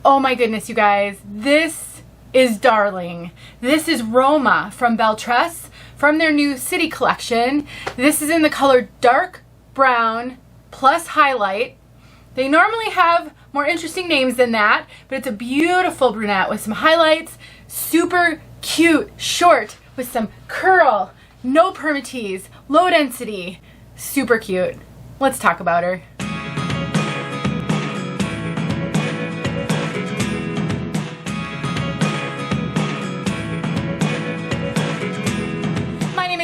Oh my goodness, you guys. This is darling. This is Roma from Belle Tress from their new City collection. This is in the color dark brown plus highlight. They normally have more interesting names than that, but it's a beautiful brunette with some highlights, super cute, short with some curl, no permatease, low density, super cute. Let's talk about her.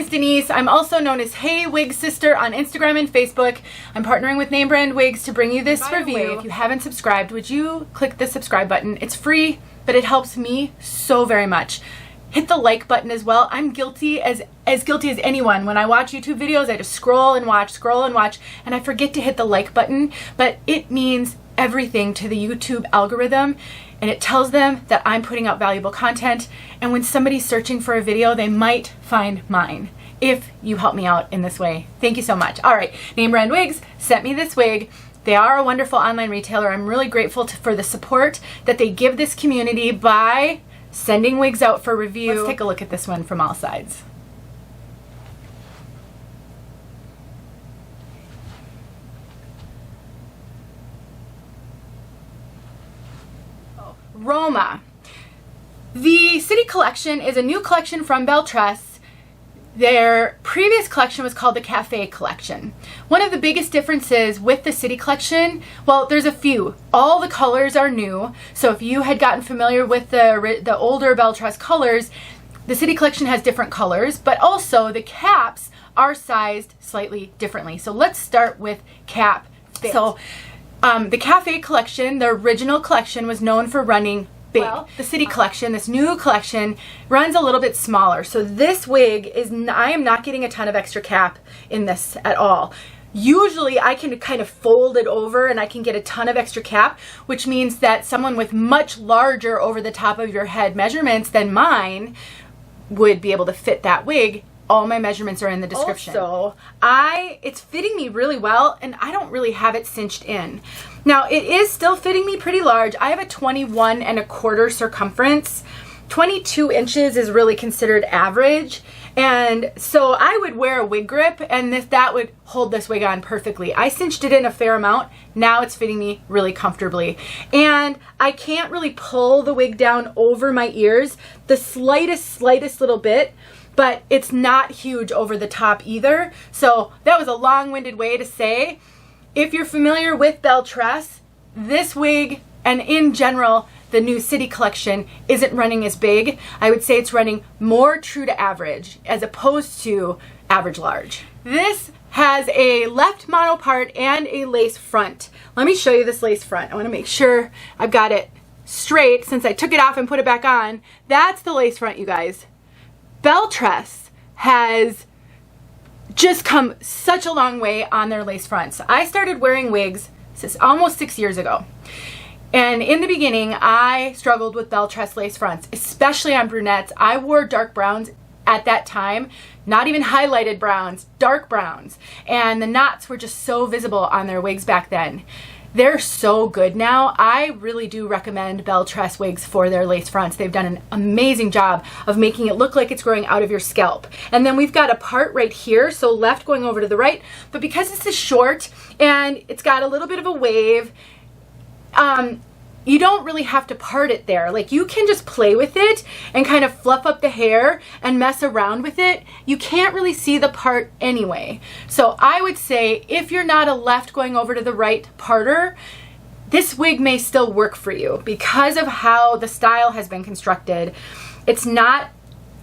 Denise. I'm also known as Hey Wig Sister on Instagram and Facebook. I'm partnering with name brand wigs to bring you this review. If you haven't subscribed, would you click the subscribe button? It's free, but it helps me so very much. Hit the like button as well. I'm guilty as guilty as anyone. When I watch YouTube videos, I just scroll and watch, and I forget to hit the like button, but it means everything to the YouTube algorithm, and it tells them that I'm putting out valuable content, and when somebody's searching for a video, they might find mine if you help me out in this way. Thank you so much. All right, Name Brand Wigs sent me this wig. They are a wonderful online retailer. I'm really grateful for the support that they give this community by sending wigs out for review. Let's take a look at this one from all sides. Roma. The City collection is a new collection from Belle Tress. Their previous collection was called the Cafe collection. One of the biggest differences with the City collection, well, there's a few. All the colors are new. So if you had gotten familiar with the older Belle Tress colors, the City collection has different colors, but also the caps are sized slightly differently. So let's start with cap fit. So the Cafe collection, the original collection, was known for running big. Well, the City collection, this new collection, runs a little bit smaller. So this wig is, I am not getting a ton of extra cap in this at all. Usually I can kind of fold it over and I can get a ton of extra cap, which means that someone with much larger over the top of your head measurements than mine would be able to fit that wig. All my measurements are in the description. Also, it's fitting me really well, and I don't really have it cinched in. Now, it is still fitting me pretty large. I have a 21¼ circumference. 22 inches is really considered average. And so I would wear a wig grip, and that would hold this wig on perfectly. I cinched it in a fair amount. Now it's fitting me really comfortably. And I can't really pull the wig down over my ears the slightest little bit, but it's not huge over the top either. So that was a long-winded way to say, if you're familiar with Belle Tress, this wig, and in general, the new City collection, isn't running as big. I would say it's running more true to average as opposed to average large. This has a left monopart and a lace front. Let me show you this lace front. I want to make sure I've got it straight since I took it off and put it back on. That's the lace front, you guys. Belle Tress has just come such a long way on their lace fronts. I started wearing wigs almost 6 years ago. And in the beginning, I struggled with Belle Tress lace fronts, especially on brunettes. I wore dark browns at that time, not even highlighted browns, dark browns. And the knots were just so visible on their wigs back then. They're so good now. I really do recommend Belle Tress wigs for their lace fronts. They've done an amazing job of making it look like it's growing out of your scalp. And then we've got a part right here, so left going over to the right. But because this is short and it's got a little bit of a wave, you don't really have to part it there. Like, you can just play with it and kind of fluff up the hair and mess around with it. You can't really see the part anyway. So I would say if you're not a left going over to the right parter, this wig may still work for you because of how the style has been constructed. It's not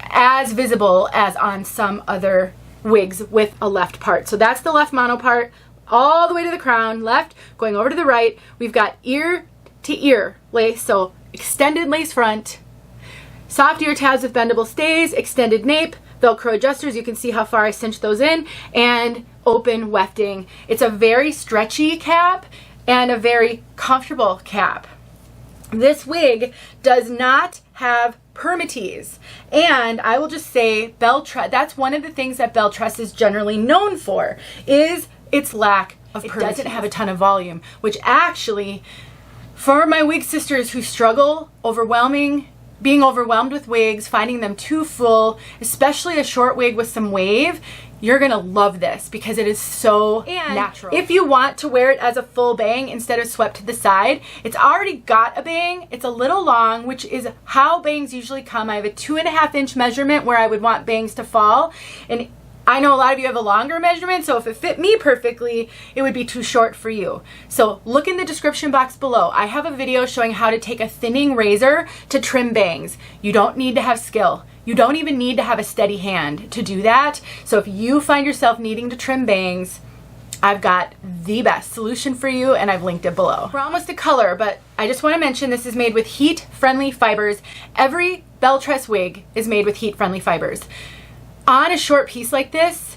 as visible as on some other wigs with a left part. So that's the left mono part all the way to the crown, left going over to the right. We've got ear to ear lace, so extended lace front, soft ear tabs with bendable stays, extended nape, Velcro adjusters, you can see how far I cinched those in, and open wefting. It's a very stretchy cap and a very comfortable cap. This wig does not have permatease, and I will just say Belle Tress, that's one of the things that Belle Tress is generally known for, is its lack of permatease. It doesn't have a ton of volume, which actually For my wig sisters who struggle being overwhelmed with wigs, finding them too full, especially a short wig with some wave, you're gonna love this because it is so natural. If you want to wear it as a full bang instead of swept to the side, it's already got a bang. It's a little long, which is how bangs usually come. I have a 2.5 inch measurement where I would want bangs to fall. And I know a lot of you have a longer measurement, so if it fit me perfectly, it would be too short for you. So look in the description box below. I have a video showing how to take a thinning razor to trim bangs. You don't need to have skill. You don't even need to have a steady hand to do that. So if you find yourself needing to trim bangs, I've got the best solution for you, and I've linked it below. We're almost to color, but I just want to mention this is made with heat-friendly fibers. Every Belle Tress wig is made with heat-friendly fibers. On a short piece like this,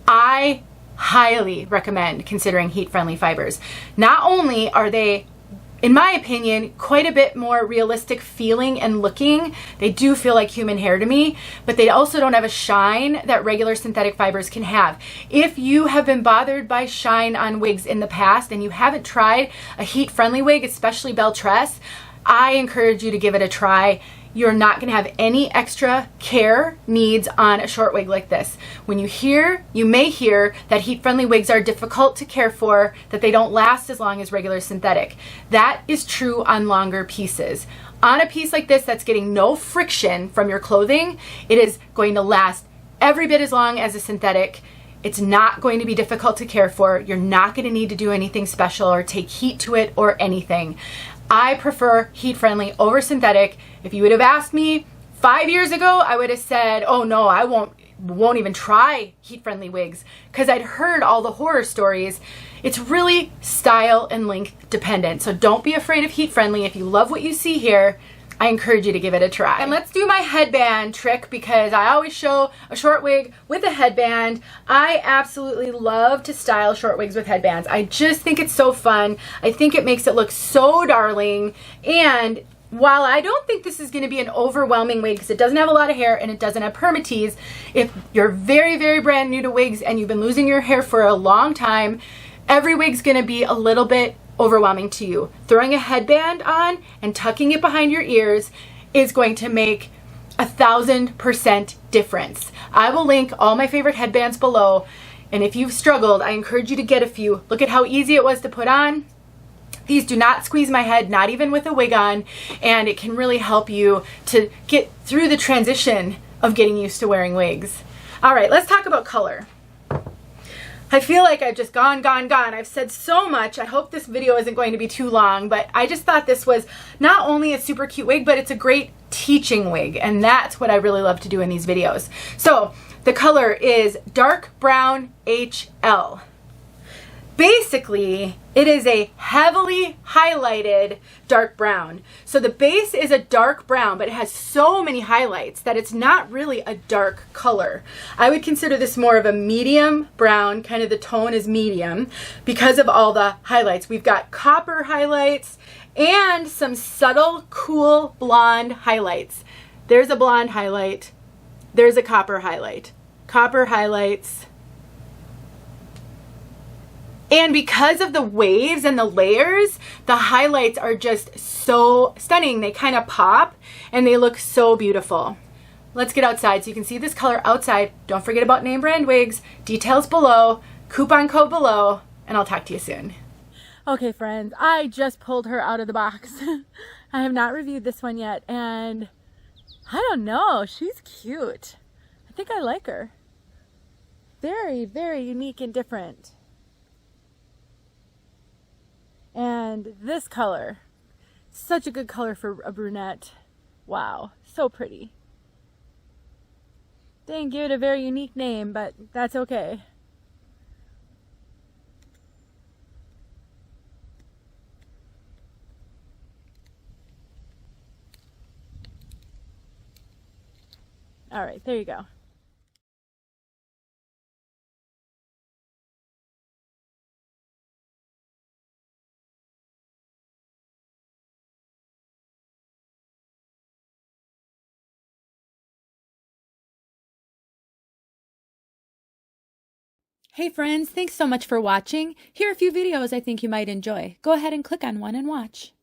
I highly recommend considering heat-friendly fibers. Not only are they, in my opinion, quite a bit more realistic feeling and looking, they do feel like human hair to me, but they also don't have a shine that regular synthetic fibers can have. If you have been bothered by shine on wigs in the past and you haven't tried a heat-friendly wig, especially Belle Tress, I encourage you to give it a try. You're not going to have any extra care needs on a short wig like this. When you may hear that heat-friendly wigs are difficult to care for, that they don't last as long as regular synthetic. That is true on longer pieces. On a piece like this that's getting no friction from your clothing, it is going to last every bit as long as a synthetic. It's not going to be difficult to care for. You're not going to need to do anything special or take heat to it or anything. I prefer heat-friendly over synthetic. If you would have asked me 5 years ago, I would have said, oh no, I won't even try heat-friendly wigs, because I'd heard all the horror stories. It's really style and length dependent. So don't be afraid of heat-friendly. If you love what you see here, I encourage you to give it a try. And let's do my headband trick, because I always show a short wig with a headband. I absolutely love to style short wigs with headbands. I just think it's so fun. I think it makes it look so darling. And while I don't think this is going to be an overwhelming wig because it doesn't have a lot of hair and it doesn't have permatease, if you're very, very brand new to wigs and you've been losing your hair for a long time, every wig's going to be a little bit overwhelming to you. Throwing a headband on and tucking it behind your ears is going to make 1,000% difference. I will link all my favorite headbands below, and if you've struggled, I encourage you to get a few. Look at how easy it was to put on. These do not squeeze my head, not even with a wig on, and it can really help you to get through the transition of getting used to wearing wigs. All right, let's talk about color. I feel like I've just gone. I've said so much. I hope this video isn't going to be too long, but I just thought this was not only a super cute wig, but it's a great teaching wig, and that's what I really love to do in these videos. So the color is dark brown HL. Basically, it is a heavily highlighted dark brown. So the base is a dark brown, but it has so many highlights that it's not really a dark color. I would consider this more of a medium brown, kind of the tone is medium, because of all the highlights. We've got copper highlights and some subtle, cool blonde highlights. There's a blonde highlight. There's a copper highlight. Copper highlights. And because of the waves and the layers, the highlights are just so stunning. They kind of pop and they look so beautiful. Let's get outside so you can see this color outside. Don't forget about name brand wigs. Details below, coupon code below, and I'll talk to you soon. Okay, friends, I just pulled her out of the box. I have not reviewed this one yet, and I don't know, she's cute. I think I like her. Very, very unique and different. And this color, such a good color for a brunette. Wow, so pretty. They didn't give it a very unique name, but that's okay. All right, there you go. Hey friends, thanks so much for watching. Here are a few videos I think you might enjoy. Go ahead and click on one and watch.